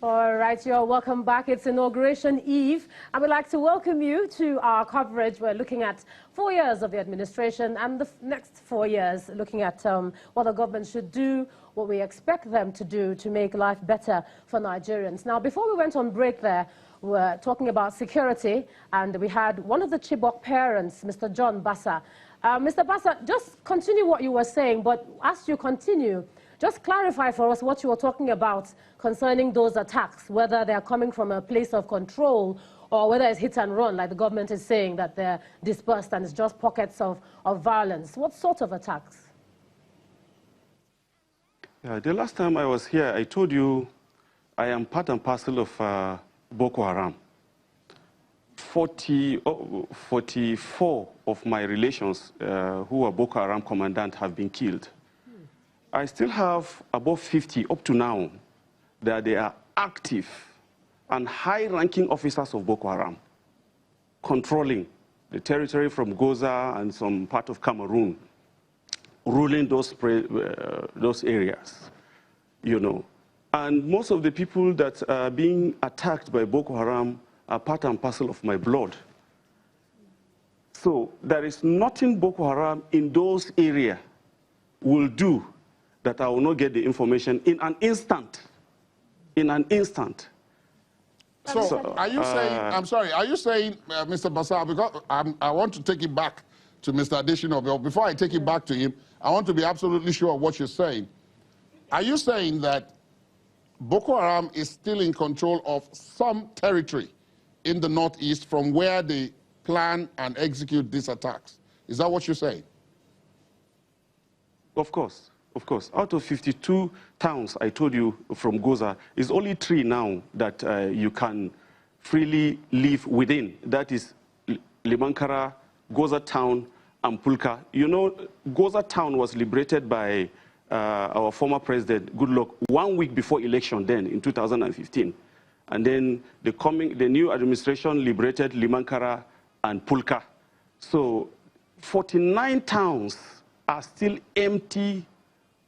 All right, you're welcome back. It's Inauguration Eve. I would like to welcome you to our coverage. We're looking at 4 years of the administration and the next 4 years, looking at what the government should do, what we expect them to do to make life better for Nigerians. Now, before we went on break there, we're talking about security, and we had one of the Chibok parents, Mr. John Bassa. Mr. Bassa, just continue what you were saying, but as you continue, just clarify for us what you were talking about concerning those attacks, whether they are coming from a place of control or whether it's hit and run, like the government is saying that they're dispersed and it's just pockets of violence. What sort of attacks? Yeah, the last time I was here, I told you I am part and parcel of Boko Haram. 44 of my relations who are Boko Haram commandant have been killed. I still have above 50 up to now that they are active and high-ranking officers of Boko Haram, controlling the territory from Goza and some part of Cameroon, ruling those areas, you know. And most of the people that are being attacked by Boko Haram are part and parcel of my blood. So there is nothing Boko Haram in those areas will do that I will not get the information in an instant. In an instant. So are you saying, I'm sorry, are you saying, Mr. Bassa, because I want to take it back to Mr. Adesina, but before I take it back to him, I want to be absolutely sure of what you're saying. Are you saying that Boko Haram is still in control of some territory in the northeast from where they plan and execute these attacks? Is that what you're saying? Of course. Of course. Out of 52 towns I told you from Goza, it's only 3 now that you can freely live within. That is Limankara, Goza town, and Pulka. You know, Goza town was liberated by our former president, Goodluck, 1 week before election then, in 2015. And then the new administration liberated Limankara and Pulka. So 49 towns are still empty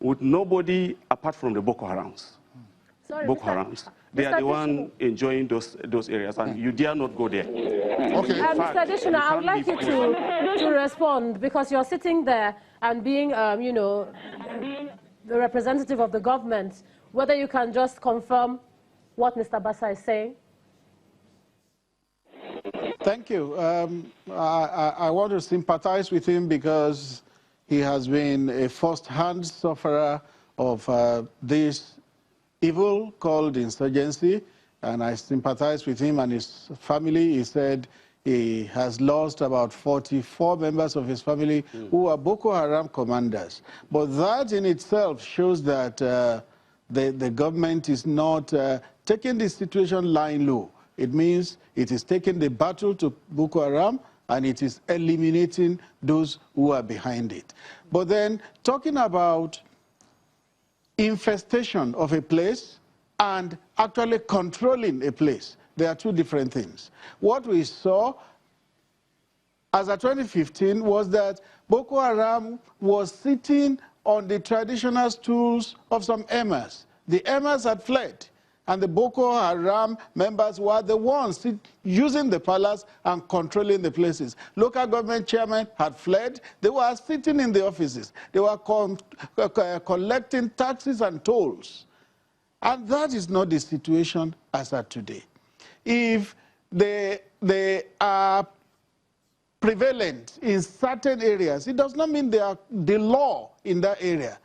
with nobody apart from the Boko Harams. Sorry, Boko Harams. They are the one enjoying those areas, and you dare not go there. Okay. Mr. Adesina, I would like you to respond, because you're sitting there and being, you know, the representative of the government, whether you can just confirm what Mr. Bassa is saying. Thank you. I want to sympathize with him because he has been a first-hand sufferer of this evil called insurgency, and I sympathize with him and his family. He said he has lost about 44 members of his family who are Boko Haram commanders. But that in itself shows that the government is not taking the situation lying low. It means it is taking the battle to Boko Haram, and it is eliminating those who are behind it. But then, talking about infestation of a place and actually controlling a place, there are two different things. What we saw as of 2015 was that Boko Haram was sitting on the traditional stools of some emirs. The emirs had fled, and the Boko Haram members were the ones using the palace and controlling the places. Local government chairmen had fled. They were sitting in the offices. They were collecting taxes and tolls. And that is not the situation as of today. If they are prevalent in certain areas, it does not mean they are the law in that area.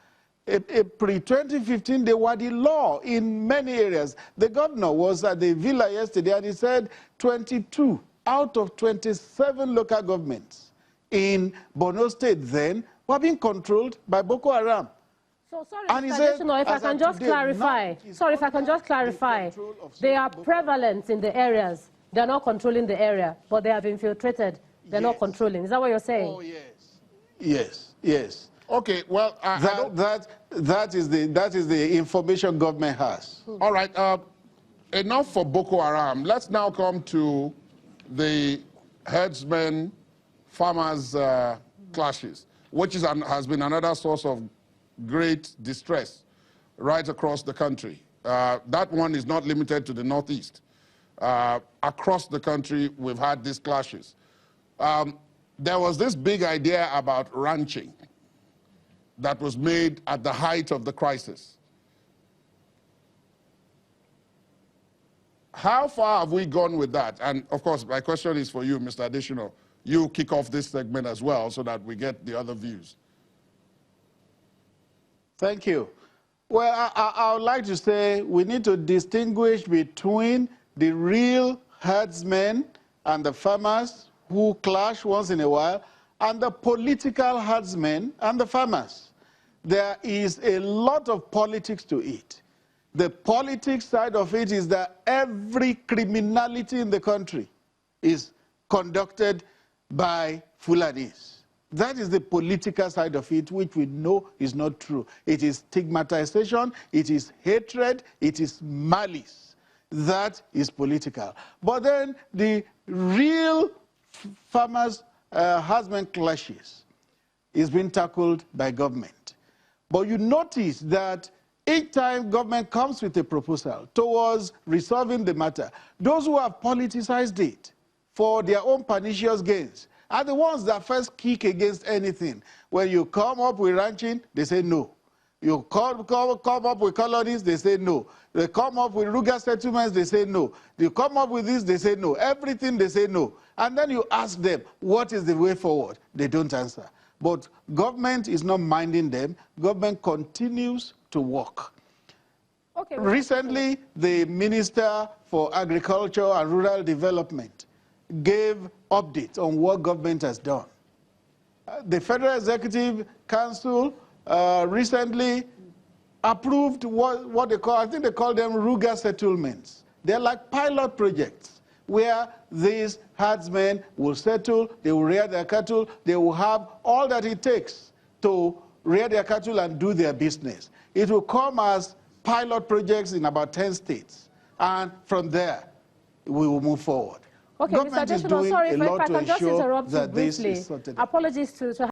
Pre-2015, they were the law in many areas. The governor was at the villa yesterday, and he said 22 out of 27 local governments in Borno State then were being controlled by Boko Haram. So, sorry, Mr. Adesina, if I can just clarify. Sorry, if I can just clarify. They are prevalent in the areas. They're not controlling the area, but they have infiltrated. They're not controlling. Is that what you're saying? Oh, yes. Yes, yes. Okay, well, that is the information government has. All right, enough for Boko Haram. Let's now come to the herdsmen, farmers clashes, which has been another source of great distress right across the country. That one is not limited to the Northeast. Across the country, we've had these clashes. There was this big idea about ranching that was made at the height of the crisis. How far have we gone with that? And of course, my question is for you, Mr. Adesina. You kick off this segment as well so that we get the other views. Thank you. Well, I would like to say we need to distinguish between the real herdsmen and the farmers who clash once in a while, and the political herdsmen and the farmers. There is a lot of politics to it. The politics side of it is that every criminality in the country is conducted by Fulanis. That is the political side of it, which we know is not true. It is stigmatization, it is hatred, it is malice. That is political. But then the real farmers' husband clashes is being tackled by government. But you notice that each time government comes with a proposal towards resolving the matter, those who have politicized it for their own pernicious gains are the ones that first kick against anything. When you come up with ranching, they say no. You come up with colonies, they say no. They come up with rural settlements, they say no. You come up with this, they say no. Everything, they say no. And then you ask them, what is the way forward? They don't answer. But government is not minding them. Government continues to work. Okay, recently, the Minister for Agriculture and Rural Development gave updates on what government has done. The Federal Executive Council recently approved what they call, I think they call them rural settlements. They're like pilot projects where these herdsmen will settle, they will rear their cattle, they will have all that it takes to rear their cattle and do their business. It will come as pilot projects in about 10 states. And from there, we will move forward. Okay, Government Mr. Adesina, sorry if I can just interrupt you briefly. This is sorted out. Apologies to